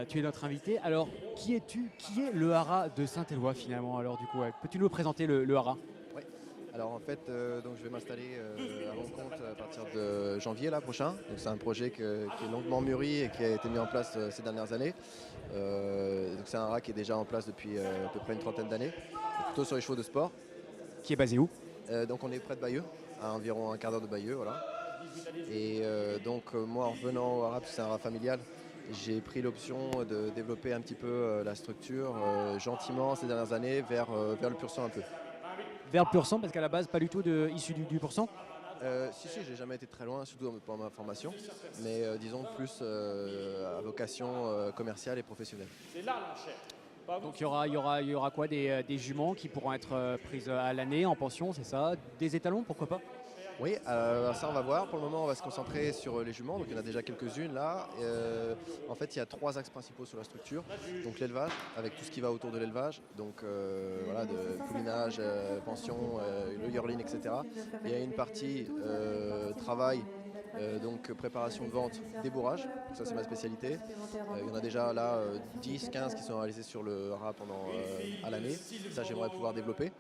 Tu es notre invité. Alors, qui es-tu? Qui est le haras de Saint-Éloi finalement? Alors du coup, peux-tu nous présenter le haras? Oui. Alors en fait, donc je vais m'installer à mon compte à partir de janvier là, prochain. Donc c'est un projet qui est longuement mûri et qui a été mis en place ces dernières années. Donc c'est un haras qui est déjà en place depuis à peu près une trentaine d'années, plutôt sur les chevaux de sport. Qui est basé où? Donc on est près de Bayeux, à environ un quart d'heure de Bayeux, voilà. Et moi en revenant au haras, parce que c'est un haras familial, j'ai pris l'option de développer un petit peu la structure gentiment ces dernières années vers le pur sang un peu. Vers le pur sang, parce qu'à la base, pas du tout issu du pur sang. Si, j'ai jamais été très loin, surtout pendant ma formation, mais disons plus à vocation commerciale et professionnelle. Donc il y aura quoi des juments qui pourront être prises à l'année en pension, c'est ça? Des étalons, pourquoi pas? Oui, ça on va voir. Pour le moment, on va se concentrer sur les juments. Donc il y en a déjà quelques-unes là. En fait, il y a trois axes principaux sur la structure. Donc l'élevage, avec tout ce qui va autour de l'élevage. Donc voilà, de poulinage, pension, le yearling, etc. Il y a une partie travail. Donc préparation de vente, débourrage, ça c'est ma spécialité. Il y en a déjà là 10, 15 qui sont réalisés sur le haras à l'année. Ça j'aimerais pouvoir développer.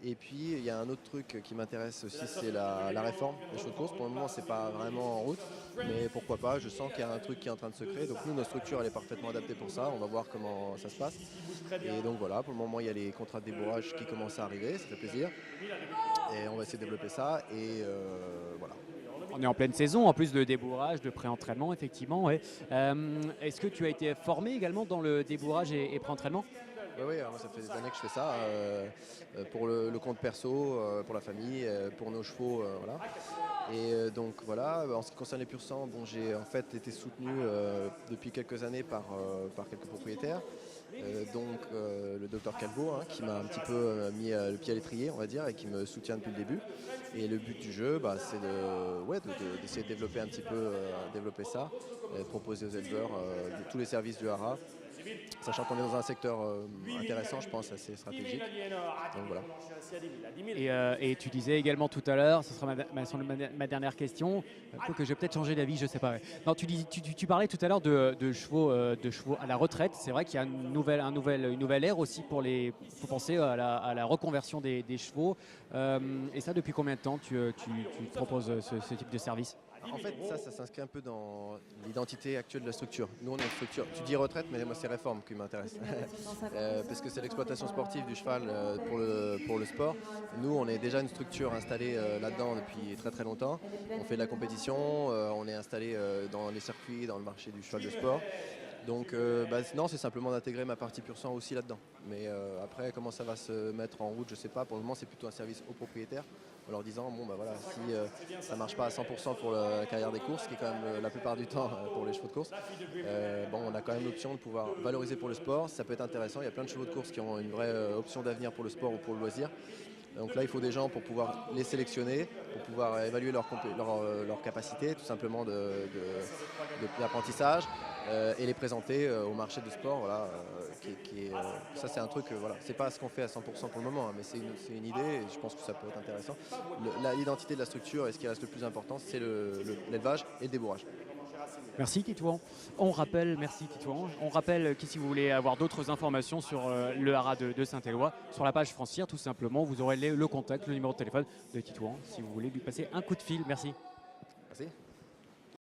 Et puis il y a un autre truc qui m'intéresse aussi, c'est la réforme des chevaux de course. Pour le moment c'est pas vraiment en route, mais pourquoi pas, je sens qu'il y a un truc qui est en train de se créer. Donc nous, notre structure elle est parfaitement adaptée pour ça, on va voir comment ça se passe. Et donc voilà, pour le moment il y a les contrats de débourrage qui commencent à arriver, ça fait plaisir. Et on va essayer de développer ça et voilà. On est en pleine saison, en plus de débourrage, de pré-entraînement, effectivement. Ouais. Est-ce que tu as été formé également dans le débourrage et pré-entraînement? Oui, moi ça fait des années que je fais ça, pour le compte perso, pour la famille, pour nos chevaux, voilà. Et donc voilà, en ce qui concerne les pur sang, bon, j'ai en fait été soutenu depuis quelques années par quelques propriétaires. Le docteur Calvo, hein, qui m'a un petit peu mis le pied à l'étrier, on va dire, et qui me soutient depuis le début. Et le but du jeu, c'est d'essayer de développer un petit peu, développer ça, proposer aux éleveurs tous les services du haras, sachant qu'on est dans un secteur intéressant, je pense, assez stratégique. Donc voilà. Et tu disais également tout à l'heure, ce sera ma dernière question, que je vais peut-être changer d'avis, je ne sais pas. Ouais. Non, tu parlais tout à l'heure de chevaux à la retraite. C'est vrai qu'il y a une nouvelle ère aussi faut penser à la reconversion des chevaux. Et ça, depuis combien de temps tu proposes ce type de service? En fait, ça s'inscrit un peu dans l'identité actuelle de la structure. Nous, on a une structure, tu dis retraite, mais moi, c'est réforme qui m'intéresse. Parce que c'est l'exploitation sportive du cheval pour le sport. Nous, on est déjà une structure installée là-dedans depuis très très longtemps. On fait de la compétition, on est installé dans les circuits, dans le marché du cheval de sport. Donc non, c'est simplement d'intégrer ma partie pur sang aussi là-dedans. Mais après, comment ça va se mettre en route, je ne sais pas. Pour le moment, c'est plutôt un service aux propriétaires, en leur disant, bon voilà, si ça ne marche pas à 100% pour la carrière des courses, ce qui est quand même la plupart du temps pour les chevaux de course, on a quand même l'option de pouvoir valoriser pour le sport. Ça peut être intéressant, il y a plein de chevaux de course qui ont une vraie option d'avenir pour le sport ou pour le loisir. Donc là, il faut des gens pour pouvoir les sélectionner, pour pouvoir évaluer leur capacité, tout simplement d'apprentissage, et les présenter au marché du sport. Voilà, ça, c'est un truc, voilà, c'est pas ce qu'on fait à 100% pour le moment, hein, mais c'est une idée et je pense que ça peut être intéressant. L'identité de la structure et ce qui reste le plus important, c'est l'élevage et le débourrage. Merci Titouan. Merci Titouan. On rappelle que si vous voulez avoir d'autres informations sur le haras de Saint-Éloi, sur la page Francir, tout simplement, vous aurez le contact, le numéro de téléphone de Titouan si vous voulez lui passer un coup de fil. Merci.